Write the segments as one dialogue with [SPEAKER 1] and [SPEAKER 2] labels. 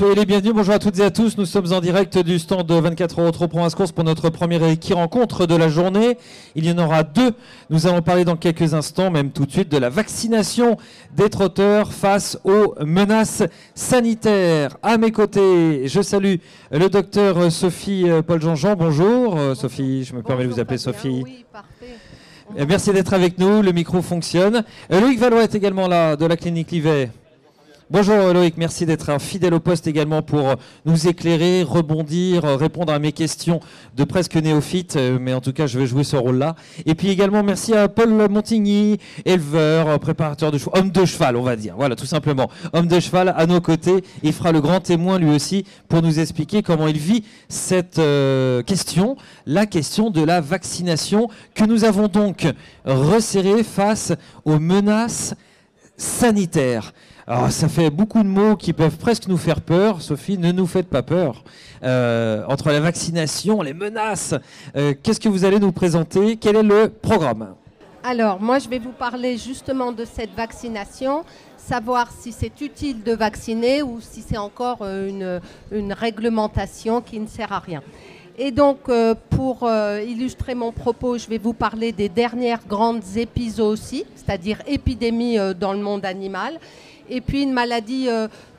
[SPEAKER 1] Soyez les bienvenus, bonjour à toutes et à tous. Nous sommes en direct du stand 24 € Trop Provence Course pour notre première rencontre de la journée. Il y en aura deux. Nous allons parler dans quelques instants, même tout de suite, de la vaccination des trotteurs face aux menaces sanitaires. À mes côtés, je salue le docteur Sophie Paul Jean-Jean. Bonjour Sophie, je me permets de vous appeler Sophie.
[SPEAKER 2] Oui, parfait.
[SPEAKER 1] Merci d'être avec nous, le micro fonctionne. Loïc Valois est également là, de la clinique Livet. Bonjour Loïc, merci d'être un fidèle au poste également pour nous éclairer, rebondir, répondre à mes questions de presque néophyte, mais en tout cas je vais jouer ce rôle-là. Et puis également merci à Paul Montigny, éleveur, préparateur de cheval, homme de cheval on va dire, voilà tout simplement, homme de cheval à nos côtés. Il fera le grand témoin lui aussi pour nous expliquer comment il vit cette question, la question de la vaccination que nous avons donc resserrée face aux menaces sanitaires. Alors, ça fait beaucoup de mots qui peuvent presque nous faire peur. Sophie, ne nous faites pas peur. Entre la vaccination, les menaces, qu'est-ce que vous allez nous présenter? Quel est le programme?
[SPEAKER 2] Alors, moi, je vais vous parler justement de cette vaccination, savoir si c'est utile de vacciner ou si c'est encore une réglementation qui ne sert à rien. Et donc, pour illustrer mon propos, je vais vous parler des dernières grandes épizooties, c'est-à-dire épidémies dans le monde animal. Et puis une maladie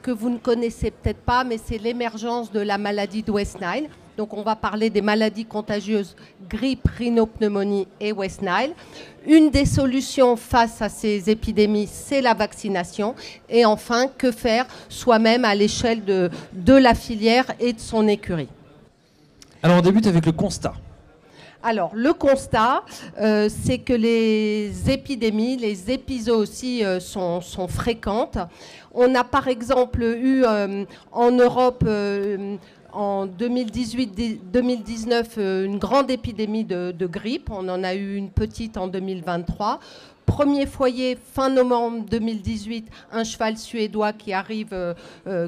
[SPEAKER 2] que vous ne connaissez peut-être pas, mais c'est l'émergence de la maladie de West Nile. Donc on va parler des maladies contagieuses, grippe, rhinopneumonie et West Nile. Une des solutions face à ces épidémies, c'est la vaccination. Et enfin, que faire soi-même à l'échelle de la filière et de son écurie.
[SPEAKER 1] Alors on débute avec le constat.
[SPEAKER 2] Alors, le constat, c'est que les épidémies, les épizooties sont fréquentes. On a par exemple eu en Europe en 2018-2019 une grande épidémie de grippe. On en a eu une petite en 2023. Premier foyer, fin novembre 2018, un cheval suédois qui arrive,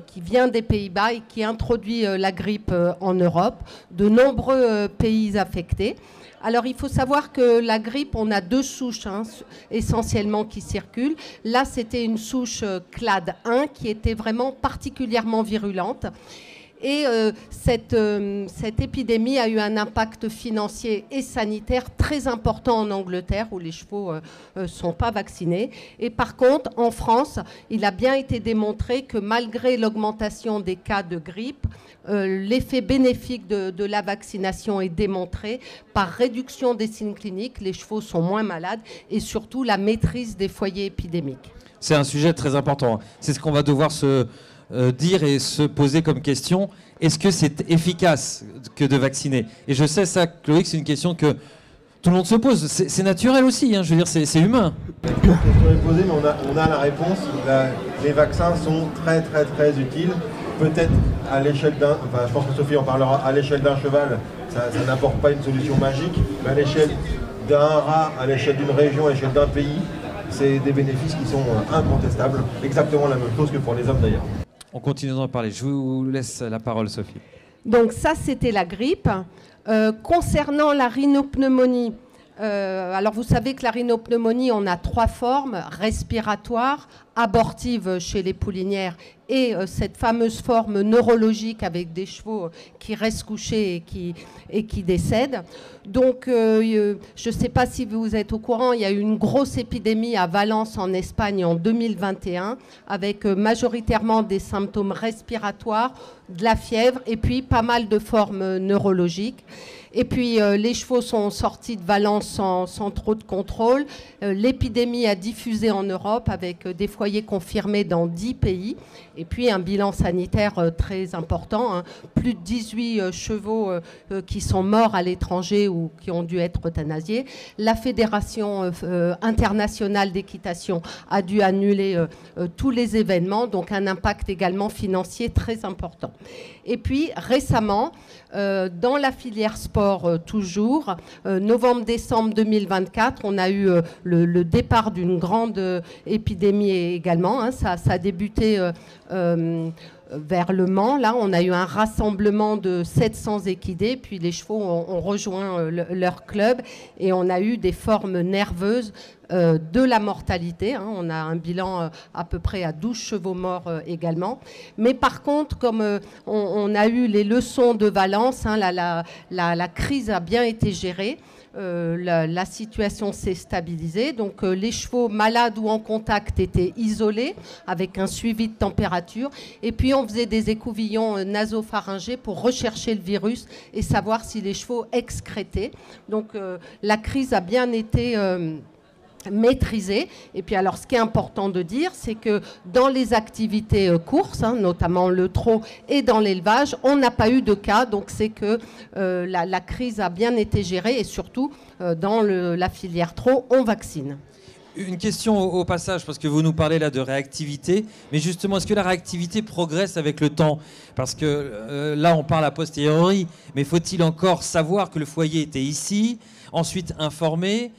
[SPEAKER 2] qui vient des Pays-Bas et qui introduit la grippe en Europe. De nombreux pays affectés. Alors, il faut savoir que la grippe, on a deux souches essentiellement qui circulent. Là, c'était une souche clade 1 qui était vraiment particulièrement virulente. Et cette épidémie a eu un impact financier et sanitaire très important en Angleterre, où les chevaux ne sont pas vaccinés. Et par contre, en France, il a bien été démontré que malgré l'augmentation des cas de grippe, l'effet bénéfique de la vaccination est démontré par réduction des signes cliniques, les chevaux sont moins malades et surtout la maîtrise des foyers épidémiques.
[SPEAKER 1] C'est un sujet très important. C'est ce qu'on va devoir se dire et se poser comme question. Est-ce que c'est efficace que de vacciner? Et je sais ça, Chloé, que c'est une question que tout le monde se pose. C'est naturel aussi, hein, je veux dire, c'est humain.
[SPEAKER 3] La question est posée, mais on a la réponse. Les vaccins sont très très très utiles. Peut-être à l'échelle d'un, enfin je pense que Sophie en parlera, à l'échelle d'un cheval, ça n'apporte pas une solution magique, mais à l'échelle d'un rat, à l'échelle d'une région, à l'échelle d'un pays, c'est des bénéfices qui sont incontestables. Exactement la même chose que pour les hommes d'ailleurs.
[SPEAKER 1] On continue d'en parler. Je vous laisse la parole, Sophie.
[SPEAKER 2] Donc ça, c'était la grippe. Concernant la rhinopneumonie, alors vous savez que la rhinopneumonie, on a trois formes, respiratoire, abortive chez les poulinières et cette fameuse forme neurologique avec des chevaux qui restent couchés et qui décèdent. Donc, je ne sais pas si vous êtes au courant, il y a eu une grosse épidémie à Valence en Espagne en 2021 avec majoritairement des symptômes respiratoires, de la fièvre et puis pas mal de formes neurologiques. Et puis, les chevaux sont sortis de Valence sans trop de contrôle. L'épidémie a diffusé en Europe avec des foyers confirmés dans 10 pays. Et puis, un bilan sanitaire très important. Hein. Plus de 18 chevaux qui sont morts à l'étranger ou qui ont dû être euthanasiés. La Fédération internationale d'équitation a dû annuler tous les événements. Donc, un impact également financier très important. Et puis, récemment, dans la filière sport toujours, novembre-décembre 2024, on a eu le départ d'une grande épidémie également. Hein, ça a débuté vers Le Mans. Là, on a eu un rassemblement de 700 équidés, puis les chevaux ont rejoint leur club et on a eu des formes nerveuses de la mortalité. On a un bilan à peu près à 12 chevaux morts également. Mais par contre, comme on a eu les leçons de Valence, la crise a bien été gérée. La situation s'est stabilisée. Donc les chevaux malades ou en contact étaient isolés avec un suivi de température. Et puis on faisait des écouvillons nasopharyngés pour rechercher le virus et savoir si les chevaux excrétaient. Donc la crise a bien été maîtrisée. Et puis alors ce qui est important de dire, c'est que dans les activités courses, notamment le trot et dans l'élevage, on n'a pas eu de cas. Donc c'est que la crise a bien été gérée et surtout dans la filière trot, on vaccine.
[SPEAKER 1] Une question au passage, parce que vous nous parlez là de réactivité, mais justement, est-ce que la réactivité progresse avec le temps? Parce que là, on parle a posteriori, mais faut-il encore savoir que le foyer était ici, ensuite informer,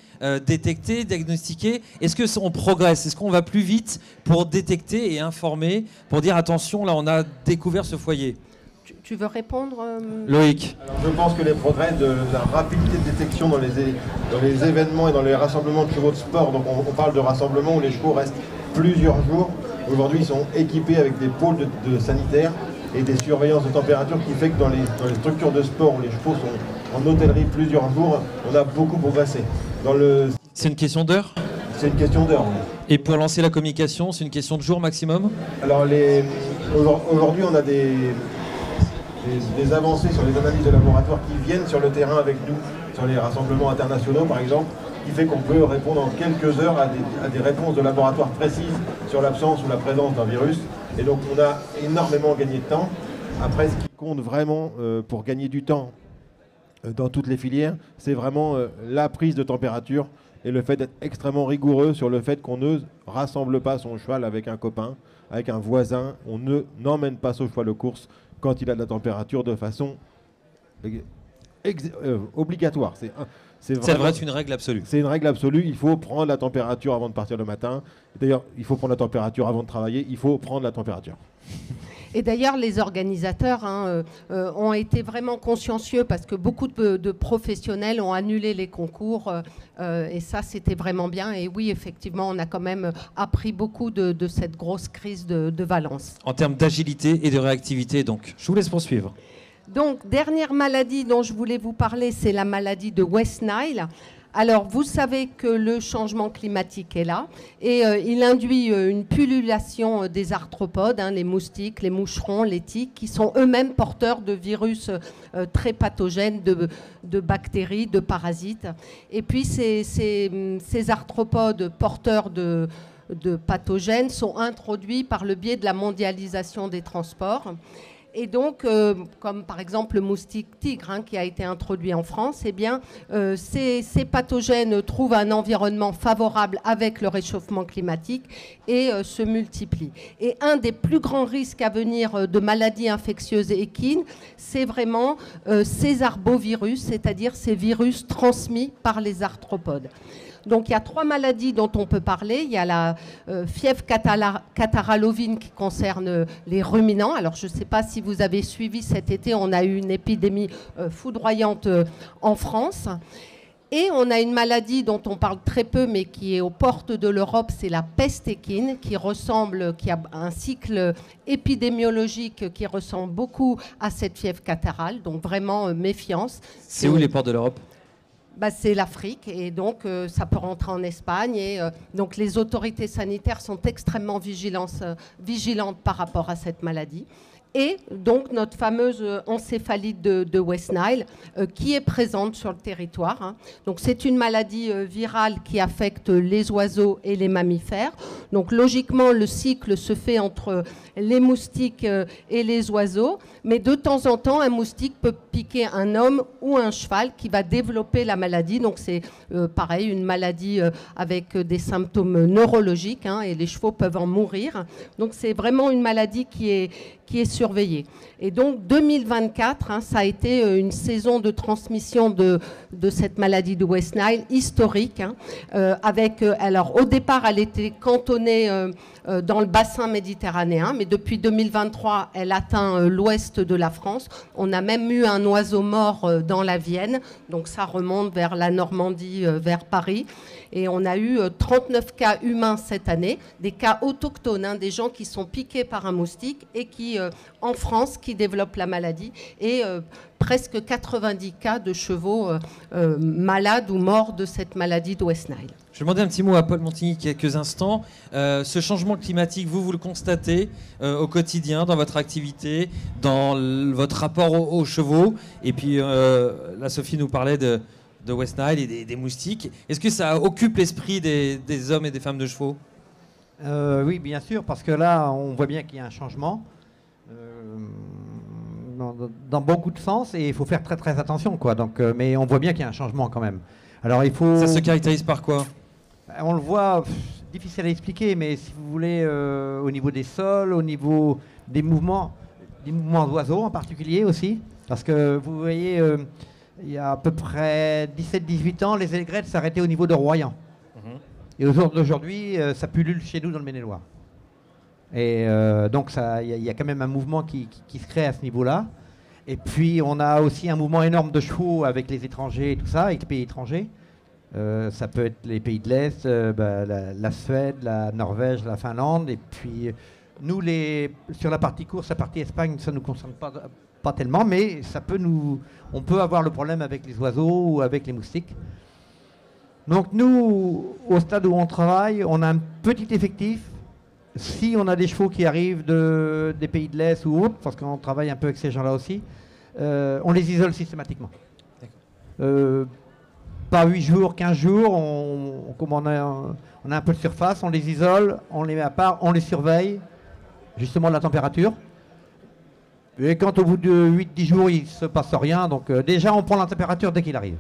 [SPEAKER 1] détecter, diagnostiquer? Est-ce qu'on progresse? Est-ce qu'on va plus vite pour détecter et informer, pour dire attention, là, on a découvert ce foyer?
[SPEAKER 2] Tu veux répondre
[SPEAKER 1] Loïc?
[SPEAKER 3] Alors, je pense que les progrès de la rapidité de détection dans les événements et dans les rassemblements de chevaux de sport, donc on parle de rassemblements où les chevaux restent plusieurs jours. Aujourd'hui, ils sont équipés avec des pôles de sanitaires et des surveillances de température qui fait que dans les structures de sport où les chevaux sont en hôtellerie plusieurs jours, on a beaucoup progressé.
[SPEAKER 1] C'est une question d'heure?
[SPEAKER 3] C'est une question d'heure.
[SPEAKER 1] Et pour lancer la communication, c'est une question de jours maximum?
[SPEAKER 3] Alors aujourd'hui, on a des avancées sur les analyses de laboratoire qui viennent sur le terrain avec nous, sur les rassemblements internationaux par exemple, qui fait qu'on peut répondre en quelques heures à des réponses de laboratoire précises sur l'absence ou la présence d'un virus. Et donc on a énormément gagné de temps. Après, ce qui compte vraiment pour gagner du temps dans toutes les filières, c'est vraiment la prise de température et le fait d'être extrêmement rigoureux sur le fait qu'on ne rassemble pas son cheval avec un copain, avec un voisin. On n'emmène pas son cheval de course quand il a de la température de façon obligatoire. Ça devrait être
[SPEAKER 1] une règle absolue.
[SPEAKER 3] C'est une règle absolue. Il faut prendre la température avant de partir le matin. D'ailleurs, il faut prendre la température avant de travailler. Il faut prendre la température.
[SPEAKER 2] Et d'ailleurs, les organisateurs ont été vraiment consciencieux parce que beaucoup de professionnels ont annulé les concours et ça, c'était vraiment bien. Et oui, effectivement, on a quand même appris beaucoup de cette grosse crise de Valence.
[SPEAKER 1] En termes d'agilité et de réactivité, donc. Je vous laisse poursuivre.
[SPEAKER 2] Donc, dernière maladie dont je voulais vous parler, c'est la maladie de West Nile. Alors, vous savez que le changement climatique est là et il induit une pullulation des arthropodes, les moustiques, les moucherons, les tiques, qui sont eux-mêmes porteurs de virus très pathogènes, de bactéries, de parasites. Et puis, ces arthropodes porteurs de pathogènes sont introduits par le biais de la mondialisation des transports. Et donc, comme par exemple le moustique tigre qui a été introduit en France, eh bien, ces pathogènes trouvent un environnement favorable avec le réchauffement climatique et se multiplient. Et un des plus grands risques à venir de maladies infectieuses équines, c'est vraiment ces arbovirus, c'est-à-dire ces virus transmis par les arthropodes. Donc il y a 3 maladies dont on peut parler. Il y a la fièvre catarrhale ovine qui concerne les ruminants. Alors je ne sais pas si vous avez suivi cet été, on a eu une épidémie foudroyante en France. Et on a une maladie dont on parle très peu mais qui est aux portes de l'Europe, c'est la peste équine qui a un cycle épidémiologique qui ressemble beaucoup à cette fièvre catarrhale. Donc vraiment méfiance.
[SPEAKER 1] C'est où les portes de l'Europe ?
[SPEAKER 2] C'est l'Afrique et donc ça peut rentrer en Espagne et donc les autorités sanitaires sont extrêmement vigilantes par rapport à cette maladie. Et donc notre fameuse encéphalite de West Nile qui est présente sur le territoire. Donc c'est une maladie virale qui affecte les oiseaux et les mammifères. Donc logiquement le cycle se fait entre les moustiques et les oiseaux, Mais de temps en temps, un moustique peut piquer un homme ou un cheval qui va développer la maladie. Donc c'est pareil, une maladie avec des symptômes neurologiques, hein, et les chevaux peuvent en mourir. Donc c'est vraiment une maladie qui est surveillée. Et donc 2024, hein, ça a été une saison de transmission de cette maladie de West Nile historique, hein, alors au départ, elle était cantonnée dans le bassin méditerranéen, mais depuis 2023, elle atteint l'ouest de la France. On a même eu un oiseau mort dans la Vienne, donc ça remonte vers la Normandie, vers Paris. Et on a eu 39 cas humains cette année, des cas autochtones, hein, des gens qui sont piqués par un moustique et qui, en France, qui développent la maladie. Et presque 90 cas de chevaux malades ou morts de cette maladie de West Nile.
[SPEAKER 1] Je vais demander un petit mot à Paul Montigny quelques instants. Ce changement climatique, vous le constatez au quotidien, dans votre activité, dans votre rapport aux chevaux. Et puis là, Sophie nous parlait de West Nile et des moustiques. Est-ce que ça occupe l'esprit des hommes et des femmes de chevaux ?
[SPEAKER 4] Oui, bien sûr, parce que là, on voit bien qu'il y a un changement dans beaucoup de sens, et il faut faire très très attention, quoi. Donc, mais on voit bien qu'il y a un changement quand même. Alors il faut.
[SPEAKER 1] Ça se caractérise par quoi ?
[SPEAKER 4] On le voit, difficile à expliquer, mais si vous voulez, au niveau des sols, au niveau des mouvements d'oiseaux en particulier aussi, parce que vous voyez, il y a à peu près 17-18 ans, les aigrettes s'arrêtaient au niveau de Royan. Et au jour d'aujourd'hui, ça pullule chez nous dans le Maine-et-Loire. Et donc il y a quand même un mouvement qui se crée à ce niveau-là. Et puis on a aussi un mouvement énorme de chevaux avec les étrangers et tout ça, avec les pays étrangers. Ça peut être les pays de l'Est, la Suède, la Norvège, la Finlande. Et puis nous, sur la partie course, la partie Espagne, ça ne nous concerne pas tellement, mais on peut avoir le problème avec les oiseaux ou avec les moustiques. Donc nous, au stade où on travaille, on a un petit effectif. Si on a des chevaux qui arrivent des pays de l'Est ou autres, parce qu'on travaille un peu avec ces gens-là aussi, on les isole systématiquement. Pas 8 jours, 15 jours, comme on a un peu de surface, on les isole, on les met à part, on les surveille, justement de la température. Et quand au bout de 8-10 jours, il ne se passe rien, donc déjà on prend la température dès qu'il arrive.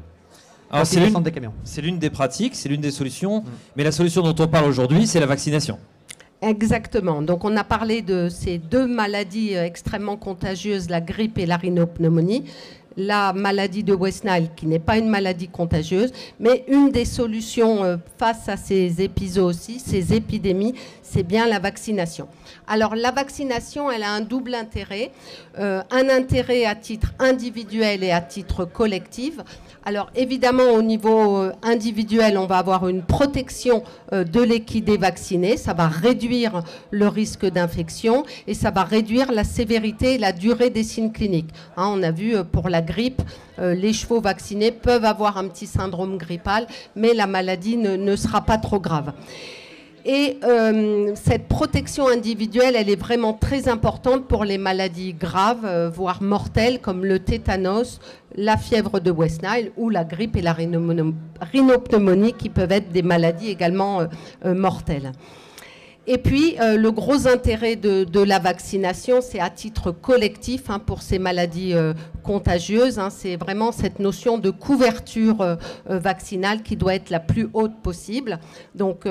[SPEAKER 1] Alors c'est l'une des pratiques, c'est l'une des solutions, mais la solution dont on parle aujourd'hui, c'est la vaccination.
[SPEAKER 2] Exactement. Donc on a parlé de ces deux maladies extrêmement contagieuses, la grippe et la rhinopneumonie. La maladie de West Nile, qui n'est pas une maladie contagieuse, mais une des solutions face à ces épisodes aussi, ces épidémies, c'est bien la vaccination. Alors la vaccination, elle a un double intérêt, un intérêt à titre individuel et à titre collectif. Alors évidemment, au niveau individuel, on va avoir une protection de l'équidé vacciné. Ça va réduire le risque d'infection et ça va réduire la sévérité et la durée des signes cliniques. Hein, on a vu pour la grippe, les chevaux vaccinés peuvent avoir un petit syndrome grippal, mais la maladie ne sera pas trop grave. Et cette protection individuelle, elle est vraiment très importante pour les maladies graves, voire mortelles, comme le tétanos, la fièvre de West Nile ou la grippe et la rhinopneumonie, qui peuvent être des maladies également mortelles. Et puis, le gros intérêt de la vaccination, c'est à titre collectif, hein, pour ces maladies contagieuses. Hein, c'est vraiment cette notion de couverture vaccinale qui doit être la plus haute possible. Donc,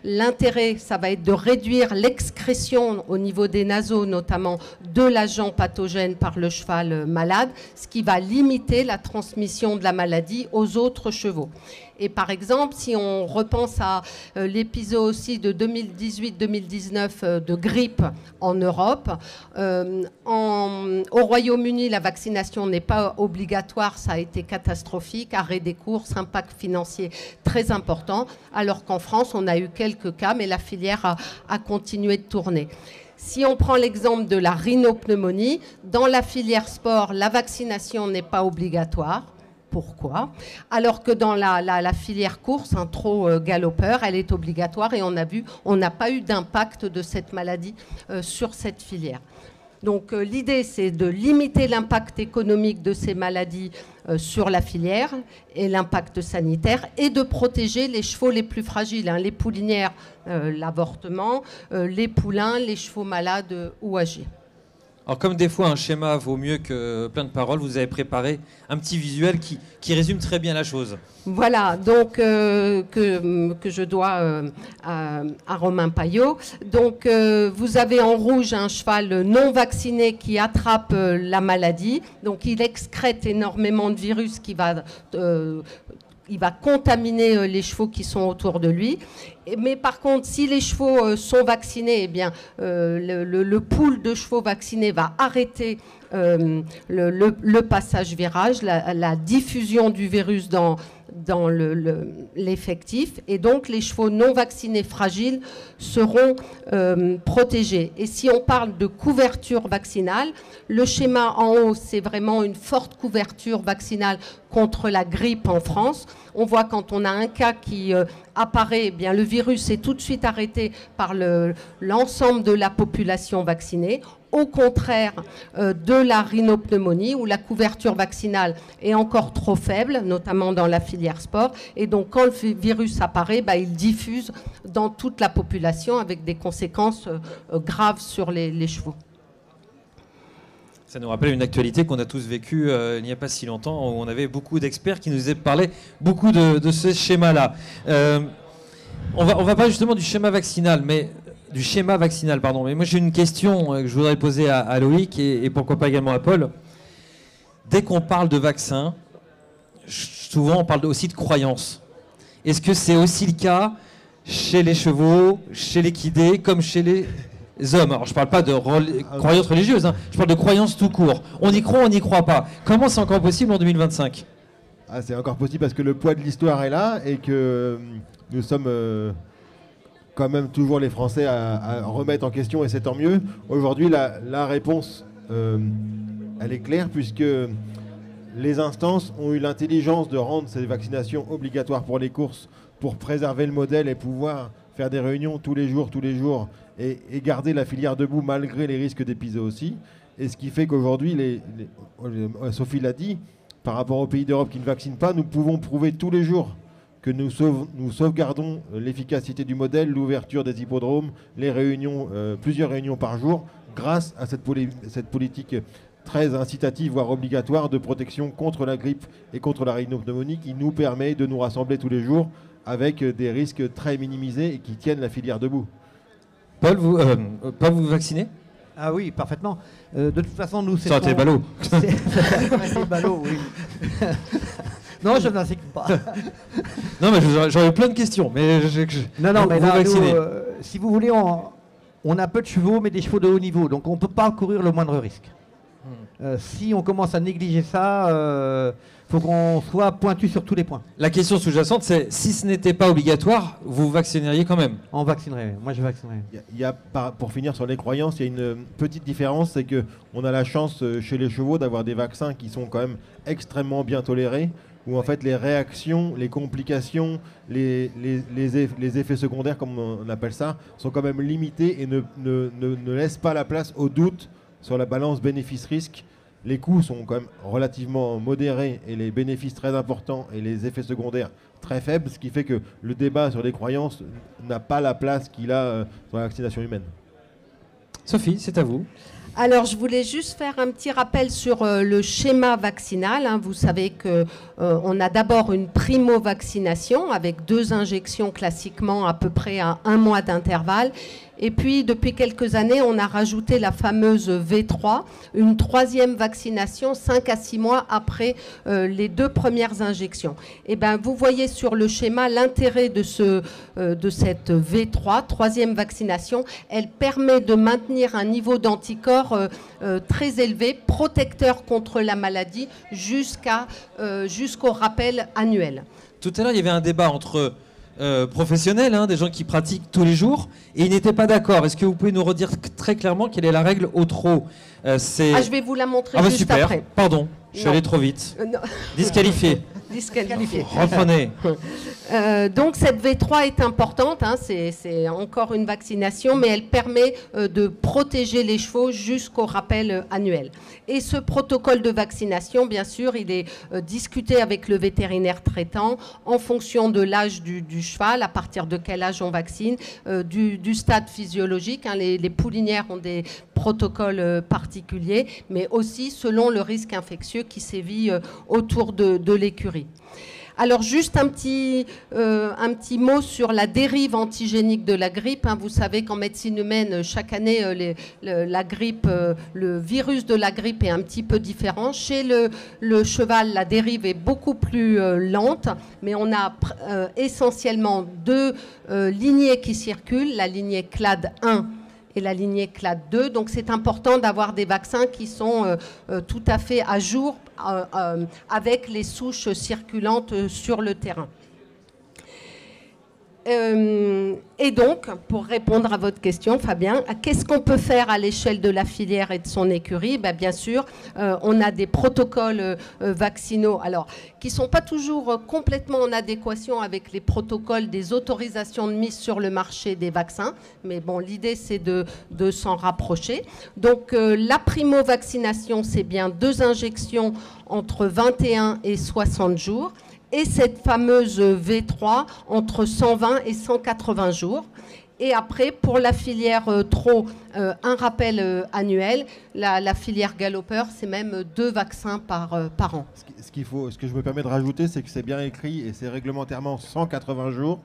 [SPEAKER 2] l'intérêt, ça va être de réduire l'excrétion au niveau des naseaux, notamment de l'agent pathogène par le cheval malade, ce qui va limiter la transmission de la maladie aux autres chevaux. Et par exemple, si on repense à l'épisode aussi de 2018-2019 de grippe en Europe, au Royaume-Uni, la vaccination n'est pas obligatoire, ça a été catastrophique, arrêt des courses, impact financier très important, alors qu'en France, on a eu quelques cas, mais la filière a continué de tourner. Si on prend l'exemple de la rhinopneumonie, dans la filière sport, la vaccination n'est pas obligatoire. Pourquoi ? Alors que dans la filière course, un trot galopeur, elle est obligatoire et on a vu, on n'a pas eu d'impact de cette maladie sur cette filière. Donc l'idée, c'est de limiter l'impact économique de ces maladies sur la filière et l'impact sanitaire et de protéger les chevaux les plus fragiles, hein, les poulinières, l'avortement, les poulains, les chevaux malades ou âgés.
[SPEAKER 1] Alors comme des fois un schéma vaut mieux que plein de paroles, vous avez préparé un petit visuel qui résume très bien la chose.
[SPEAKER 2] Voilà, donc que je dois à Romain Paillot. Donc vous avez en rouge un cheval non vacciné qui attrape la maladie. Donc il excrète énormément de virus il va contaminer les chevaux qui sont autour de lui. Mais par contre, si les chevaux sont vaccinés, eh bien, le pool de chevaux vaccinés va arrêter le passage virage, la diffusion du virus dans l'effectif. Et donc, les chevaux non vaccinés fragiles seront protégés. Et si on parle de couverture vaccinale, le schéma en haut, c'est vraiment une forte couverture vaccinale contre la grippe en France. On voit quand on a un cas qui apparaît, eh bien, le virus est tout de suite arrêté par l'ensemble de la population vaccinée. Au contraire de la rhinopneumonie, où la couverture vaccinale est encore trop faible, notamment dans la filière sport. Et donc, quand le virus apparaît, il diffuse dans toute la population avec des conséquences graves sur les chevaux.
[SPEAKER 1] Ça nous rappelle une actualité qu'on a tous vécue il n'y a pas si longtemps, où on avait beaucoup d'experts qui nous parlaient beaucoup de ce schéma-là. On va parler justement du schéma vaccinal, mais moi j'ai une question que je voudrais poser à Loïc et pourquoi pas également à Paul. Dès qu'on parle de vaccin, souvent on parle aussi de croyance. Est-ce que c'est aussi le cas chez les chevaux, chez les équidés, comme chez les hommes? Alors je ne parle pas de croyances religieuses, je parle de croyances tout court. On y croit, on n'y croit pas. Comment c'est encore possible en 2025?
[SPEAKER 3] C'est encore possible parce que le poids de l'histoire est là et que nous sommes quand même toujours les Français à remettre en question, et c'est tant mieux. Aujourd'hui, la réponse, elle est claire, puisque les instances ont eu l'intelligence de rendre ces vaccinations obligatoires pour les courses, pour préserver le modèle et pouvoir faire des réunions tous les jours, et garder la filière debout malgré les risques d'épisodes aussi. Et ce qui fait qu'aujourd'hui, Sophie l'a dit, par rapport aux pays d'Europe qui ne vaccinent pas, nous pouvons prouver tous les jours que nous sauvegardons l'efficacité du modèle, l'ouverture des hippodromes, les réunions, plusieurs réunions par jour, grâce à cette politique très incitative, voire obligatoire, de protection contre la grippe et contre la rhinopneumonie, qui nous permet de nous rassembler tous les jours avec des risques très minimisés et qui tiennent la filière debout.
[SPEAKER 1] Paul, vous vaccinez?
[SPEAKER 4] Ah oui, parfaitement. De toute façon, nous...
[SPEAKER 1] Ça a été ballot.
[SPEAKER 4] Ça a été ballot, oui. Non, je n'insiste pas.
[SPEAKER 1] Non, mais j'aurais plein de questions. Mais
[SPEAKER 4] non, mais là,
[SPEAKER 1] vaccinez.
[SPEAKER 4] Si vous voulez, on a peu de chevaux, mais des chevaux de haut niveau. Donc, on ne peut pas courir le moindre risque. Si on commence à négliger ça, faut qu'on soit pointu sur tous les points.
[SPEAKER 1] La question sous-jacente, c'est si ce n'était pas obligatoire, vous vaccineriez quand même?
[SPEAKER 4] On vaccinerait. Moi, je vaccinerais.
[SPEAKER 3] Pour finir sur les croyances, il y a une petite différence, c'est qu'on a la chance chez les chevaux d'avoir des vaccins qui sont quand même extrêmement bien tolérés, où en fait les réactions, les complications, les effets secondaires, comme on appelle ça, sont quand même limités et ne laissent pas la place au doute sur la balance bénéfice-risque. Les coûts sont quand même relativement modérés et les bénéfices très importants et les effets secondaires très faibles, ce qui fait que le débat sur les croyances n'a pas la place qu'il a dans la vaccination humaine.
[SPEAKER 1] Sophie, c'est à vous.
[SPEAKER 2] Alors, je voulais juste faire un petit rappel sur le schéma vaccinal. Vous savez qu'on a d'abord une primo-vaccination avec 2 injections classiquement à peu près à 1 mois d'intervalle. Et puis, depuis quelques années, on a rajouté la fameuse V3, une 3e vaccination 5 à 6 mois après les 2 premières injections. Et ben, vous voyez sur le schéma l'intérêt de cette V3, 3e vaccination. Elle permet de maintenir un niveau d'anticorps très élevé, protecteur contre la maladie jusqu'au rappel annuel.
[SPEAKER 1] Tout à l'heure, il y avait un débat entre professionnels, des gens qui pratiquent tous les jours, et ils n'étaient pas d'accord. Est-ce que vous pouvez nous redire très clairement quelle est la règle au trot?
[SPEAKER 2] Je vais vous la montrer juste
[SPEAKER 1] super.
[SPEAKER 2] après.
[SPEAKER 1] Pardon, je suis allé trop vite. Disqualifié.
[SPEAKER 2] Disqualifié.
[SPEAKER 1] Reprenez.
[SPEAKER 2] Donc cette V3 est importante, hein, c'est encore une vaccination, mais elle permet de protéger les chevaux jusqu'au rappel annuel. Et ce protocole de vaccination, bien sûr, il est discuté avec le vétérinaire traitant en fonction de l'âge du cheval, à partir de quel âge on vaccine, du stade physiologique. Hein, les poulinières ont des protocoles particuliers, mais aussi selon le risque infectieux qui sévit autour de l'écurie. Alors juste un petit mot sur la dérive antigénique de la grippe. Hein. Vous savez qu'en médecine humaine, chaque année, la grippe, le virus de la grippe est un petit peu différent. Chez le cheval, la dérive est beaucoup plus lente, mais on a essentiellement deux lignées qui circulent, la lignée CLAD 1 et la lignée CLAD 2. Donc c'est important d'avoir des vaccins qui sont tout à fait à jour avec les souches circulantes sur le terrain. Et donc, pour répondre à votre question, Fabien, qu'est-ce qu'on peut faire à l'échelle de la filière et de son écurie? Bien sûr, on a des protocoles vaccinaux, alors qui ne sont pas toujours complètement en adéquation avec les protocoles des autorisations de mise sur le marché des vaccins, mais bon, l'idée c'est de s'en rapprocher. Donc, la primo-vaccination, c'est bien 2 injections entre 21 et 60 jours. Et cette fameuse V3 entre 120 et 180 jours. Et après, pour la filière trot, un rappel annuel. La filière galopeur, c'est même 2 vaccins par an.
[SPEAKER 3] Ce que je me permets de rajouter, c'est que c'est bien écrit et c'est réglementairement 180 jours.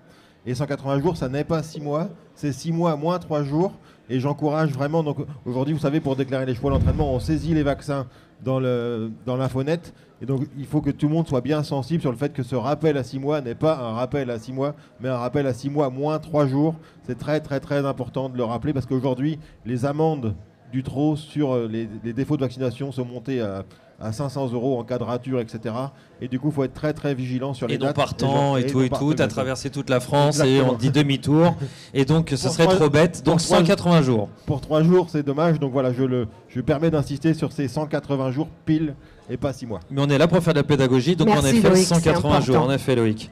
[SPEAKER 3] Et 180 jours, ça n'est pas 6 mois, c'est 6 mois moins 3 jours. Et j'encourage vraiment, donc aujourd'hui, vous savez, pour déclarer les chevaux d'entraînement, on saisit les vaccins dans l'infonette. Et donc, il faut que tout le monde soit bien sensible sur le fait que ce rappel à 6 mois n'est pas un rappel à 6 mois, mais un rappel à 6 mois moins 3 jours. C'est très, très, très important de le rappeler parce qu'aujourd'hui, les amendes du trot sur les défauts de vaccination sont montées à 500 € en cas de rature, etc. Et du coup, il faut être très, très vigilant sur les dates.
[SPEAKER 1] Et non partant, et tout, à traverser toute la France.
[SPEAKER 3] Exactement.
[SPEAKER 1] Et on dit demi-tour. Et donc, ce serait trop bête. Donc, 180 jours.
[SPEAKER 3] Pour 3 jours, c'est dommage. Donc voilà, je permets d'insister sur ces 180 jours pile et pas 6 mois.
[SPEAKER 1] Mais on est là pour faire de la pédagogie. Donc,
[SPEAKER 2] Merci,
[SPEAKER 1] en effet,
[SPEAKER 2] Loïc,
[SPEAKER 1] 180 jours. En effet, Loïc.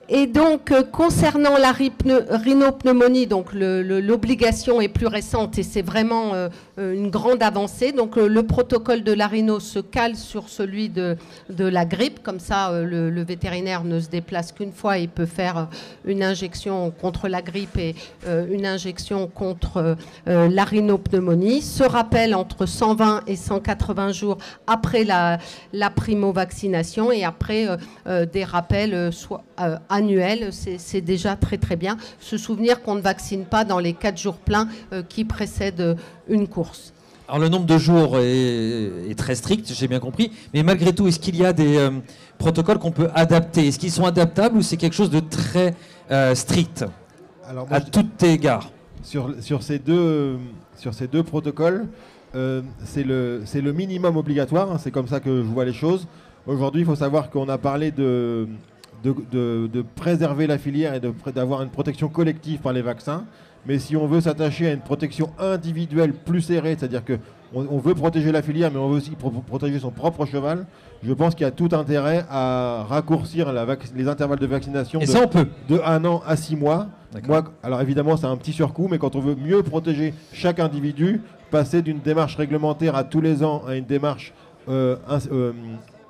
[SPEAKER 2] Et donc, concernant la rhinopneumonie, donc l'obligation est plus récente et c'est vraiment une grande avancée. Donc, le protocole de la rhino se cale sur celui de la grippe. Comme ça, le vétérinaire ne se déplace qu'une fois. Il peut faire une injection contre la grippe et une injection contre la rhinopneumonie. Ce rappel entre 120 et 180 jours après la primo-vaccination et après des rappels annuel, c'est déjà très très bien. Se souvenir qu'on ne vaccine pas dans les 4 jours pleins qui précèdent une course.
[SPEAKER 1] Alors le nombre de jours est très strict, j'ai bien compris, mais malgré tout, est-ce qu'il y a des protocoles qu'on peut adapter? Est-ce qu'ils sont adaptables ou c'est quelque chose de très strict? Alors, moi, à tout égard?
[SPEAKER 3] Sur ces deux protocoles, c'est le minimum obligatoire, hein, c'est comme ça que je vois les choses. Aujourd'hui, il faut savoir qu'on a parlé de préserver la filière et d'avoir une protection collective par les vaccins. Mais si on veut s'attacher à une protection individuelle plus serrée, c'est-à-dire qu'on veut protéger la filière, mais on veut aussi protéger son propre cheval, je pense qu'il y a tout intérêt à raccourcir les intervalles de vaccination de 1 an à 6 mois. Alors évidemment, c'est un petit surcoût, mais quand on veut mieux protéger chaque individu, passer d'une démarche réglementaire à tous les ans à une démarche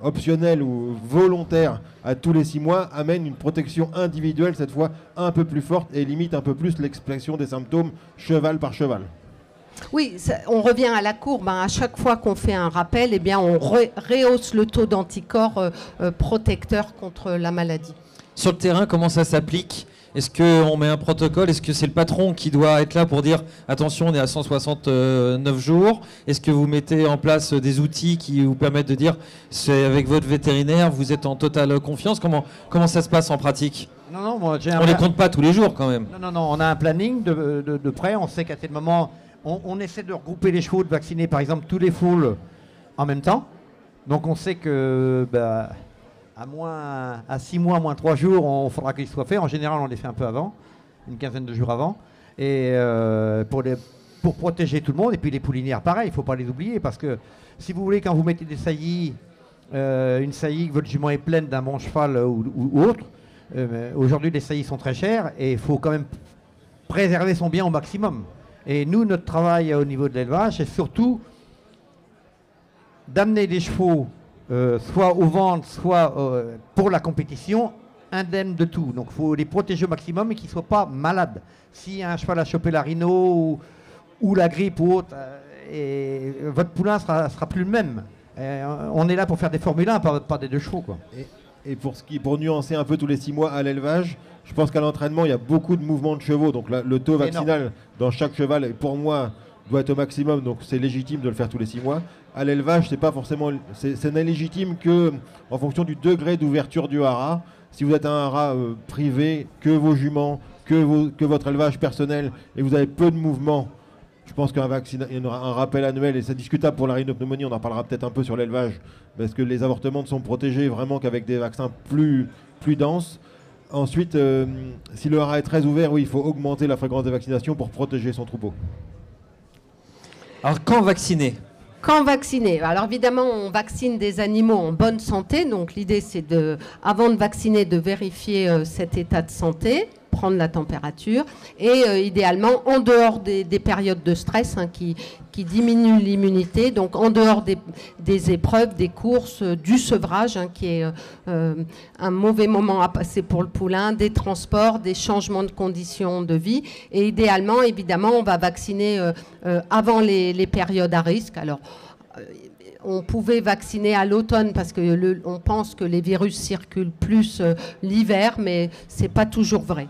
[SPEAKER 3] optionnelle ou volontaire à tous les 6 mois amène une protection individuelle, cette fois un peu plus forte et limite un peu plus l'expression des symptômes cheval par cheval.
[SPEAKER 2] Oui, on revient à la courbe. Hein. À chaque fois qu'on fait un rappel, eh bien, on rehausse le taux d'anticorps protecteurs contre la maladie.
[SPEAKER 1] Sur le terrain, comment ça s'applique? Est-ce qu'on met un protocole? Est-ce que c'est le patron qui doit être là pour dire attention, on est à 169 jours? Est-ce que vous mettez en place des outils qui vous permettent de dire c'est avec votre vétérinaire, vous êtes en totale confiance? Comment ça se passe en pratique?
[SPEAKER 4] Non,
[SPEAKER 1] on ne les compte pas tous les jours quand même.
[SPEAKER 4] Non, on a un planning de près. On sait qu'à tel moment, on essaie de regrouper les chevaux, de vacciner par exemple tous les foules en même temps. Donc on sait que à 6 mois, moins 3 jours, il faudra qu'ils soient faits. En général, on les fait un peu avant, une quinzaine de jours avant. Et pour protéger tout le monde. Et puis les poulinières, pareil, il ne faut pas les oublier. Parce que si vous voulez, quand vous mettez des saillies une saillie, que votre jument est pleine d'un bon cheval ou autre. Aujourd'hui, les saillies sont très chères et il faut quand même préserver son bien au maximum. Et nous, notre travail au niveau de l'élevage, c'est surtout d'amener les chevaux soit aux ventes, soit pour la compétition, indemnes de tout. Donc il faut les protéger au maximum et qu'ils ne soient pas malades. Si un cheval a chopé la rhino ou la grippe ou autre, et votre poulain sera plus le même. On est là pour faire des Formule 1, pas des 2 chevaux, quoi.
[SPEAKER 3] Et pour nuancer un peu tous les 6 mois à l'élevage, je pense qu'à l'entraînement, il y a beaucoup de mouvements de chevaux. Donc le taux vaccinal dans chaque cheval, pour moi, doit être au maximum. Donc c'est légitime de le faire tous les 6 mois. À l'élevage, c'est pas forcément, c'est n'est légitime que en fonction du degré d'ouverture du haras. Si vous êtes un haras privé, que vos juments, que votre élevage personnel, et vous avez peu de mouvements, je pense qu'il y aura un rappel annuel, et c'est discutable pour la rhinopneumonie, on en parlera peut-être un peu sur l'élevage, parce que les avortements ne sont protégés vraiment qu'avec des vaccins plus denses. Ensuite, si le haras est très ouvert, oui, il faut augmenter la fréquence des vaccinations pour protéger son troupeau.
[SPEAKER 1] Alors, quand vacciner ?
[SPEAKER 2] Quand vacciner? Alors évidemment, on vaccine des animaux en bonne santé. Donc l'idée, c'est avant de vacciner, de vérifier cet état de santé, prendre la température et idéalement en dehors des périodes de stress qui diminuent l'immunité, donc en dehors des épreuves, des courses, du sevrage qui est un mauvais moment à passer pour le poulain, des transports, des changements de conditions de vie et idéalement, évidemment, on va vacciner avant les périodes à risque. Alors, on pouvait vacciner à l'automne parce qu'on pense que les virus circulent plus l'hiver, mais ce n'est pas toujours vrai.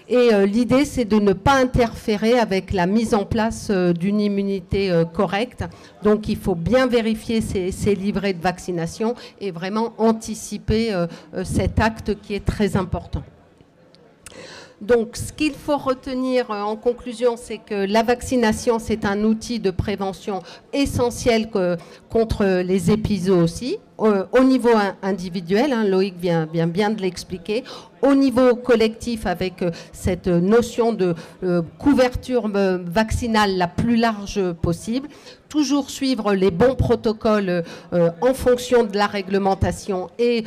[SPEAKER 2] Et l'idée, c'est de ne pas interférer avec la mise en place d'une immunité correcte. Donc, il faut bien vérifier ces livrets de vaccination et vraiment anticiper cet acte qui est très important. Donc, ce qu'il faut retenir en conclusion, c'est que la vaccination, c'est un outil de prévention essentiel contre les épizooties. Au niveau individuel, Loïc vient bien de l'expliquer, au niveau collectif avec cette notion de couverture vaccinale la plus large possible, toujours suivre les bons protocoles en fonction de la réglementation et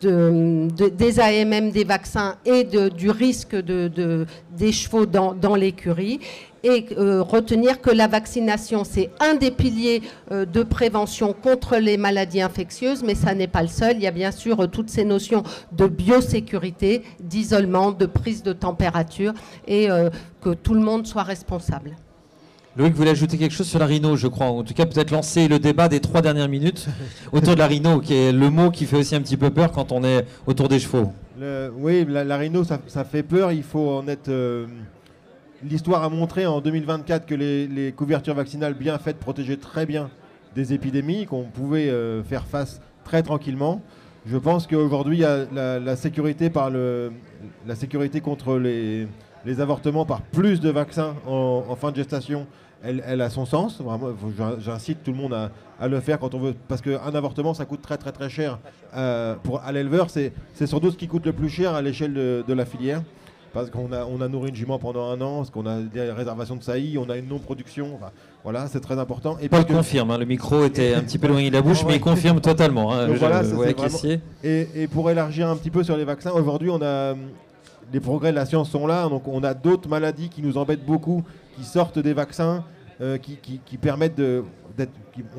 [SPEAKER 2] des AMM, des vaccins et du risque des chevaux dans l'écurie. Et retenir que la vaccination, c'est un des piliers de prévention contre les maladies infectieuses, mais ça n'est pas le seul. Il y a bien sûr toutes ces notions de biosécurité, d'isolement, de prise de température et que tout le monde soit responsable.
[SPEAKER 1] Loïc voulait ajouter quelque chose sur la rhino, je crois. En tout cas, peut-être lancer le débat des 3 dernières minutes autour de la rhino, qui est le mot qui fait aussi un petit peu peur quand on est autour des chevaux.
[SPEAKER 3] Oui, la rhino, ça fait peur. Il faut en être... L'histoire a montré en 2024 que les couvertures vaccinales bien faites protégeaient très bien des épidémies, qu'on pouvait faire face très tranquillement. Je pense qu'aujourd'hui, il y a la sécurité contre les avortements par plus de vaccins en fin de gestation. Elle a son sens. Vraiment, j'incite tout le monde à le faire quand on veut, parce qu'un avortement, ça coûte très très très cher à l'éleveur. C'est sans doute ce qui coûte le plus cher à l'échelle de la filière. Parce qu'on a nourri une jument pendant 1 an, parce qu'on a des réservations de saillie, on a une non-production, enfin, voilà, c'est très important. Et
[SPEAKER 1] Paul confirme, le micro était un petit peu éloigné de la bouche, mais il confirme totalement.
[SPEAKER 3] Donc voilà, et pour élargir un petit peu sur les vaccins, aujourd'hui, les progrès de la science sont là, donc on a d'autres maladies qui nous embêtent beaucoup, qui sortent des vaccins, qui permettent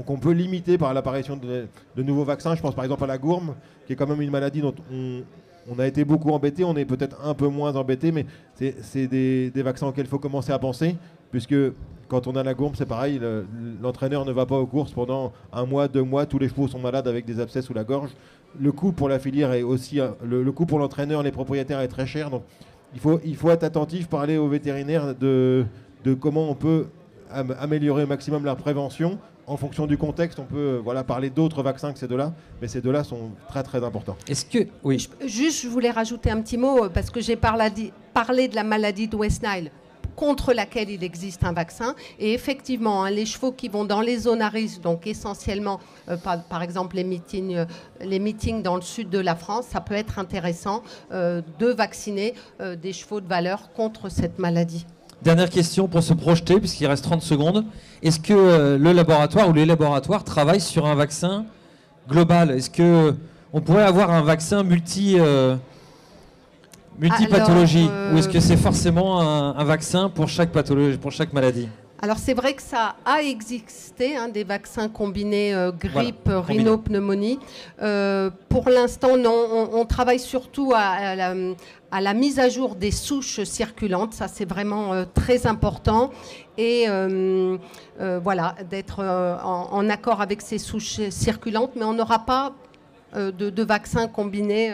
[SPEAKER 3] qu'on peut limiter par l'apparition de nouveaux vaccins. Je pense par exemple à la gourme, qui est quand même une maladie dont on a été beaucoup embêté, on est peut-être un peu moins embêté, mais c'est des vaccins auxquels il faut commencer à penser, puisque quand on a la gourme, c'est pareil, l'entraîneur ne va pas aux courses pendant 1 mois, 2 mois, tous les chevaux sont malades avec des abcès sous la gorge. Le coût pour la filière est aussi, le coût pour l'entraîneur, les propriétaires est très cher, donc il faut être attentif, parler aux vétérinaires de comment on peut améliorer au maximum la prévention. En fonction du contexte, on peut parler d'autres vaccins que ces deux-là, mais ces deux-là sont très très importants.
[SPEAKER 1] Est-ce que... Oui.
[SPEAKER 2] Je voulais rajouter un petit mot, parce que j'ai parlé de la maladie de West Nile, contre laquelle il existe un vaccin. Et effectivement, les chevaux qui vont dans les zones à risque, donc essentiellement, par exemple, les meetings dans le sud de la France, ça peut être intéressant de vacciner des chevaux de valeur contre cette maladie.
[SPEAKER 1] Dernière question pour se projeter, puisqu'il reste 30 secondes. Est-ce que le laboratoire ou les laboratoires travaillent sur un vaccin global? Est-ce que on pourrait avoir un vaccin multipathologie, ou est-ce que c'est forcément un vaccin pour chaque pathologie, pour chaque maladie?
[SPEAKER 2] Alors c'est vrai que ça a existé, hein, des vaccins combinés grippe,
[SPEAKER 1] Voilà,
[SPEAKER 2] rhinopneumonie. Pour l'instant, non. On travaille surtout à la mise à jour des souches circulantes. Ça, c'est vraiment très important. Et voilà, d'être en accord avec ces souches circulantes. Mais on n'aura pas de vaccins combinés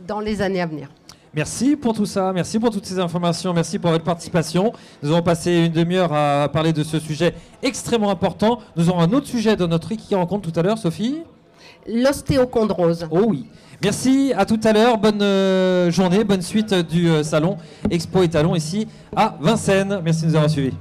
[SPEAKER 2] dans les années à venir.
[SPEAKER 1] Merci pour tout ça, merci pour toutes ces informations, merci pour votre participation. Nous avons passé une demi-heure à parler de ce sujet extrêmement important. Nous aurons un autre sujet dans notre Qui rencontre tout à l'heure, Sophie.
[SPEAKER 2] L'ostéochondrose.
[SPEAKER 1] Oh oui. Merci, à tout à l'heure. Bonne journée, bonne suite du salon Expo Étalon ici à Vincennes. Merci de nous avoir suivis.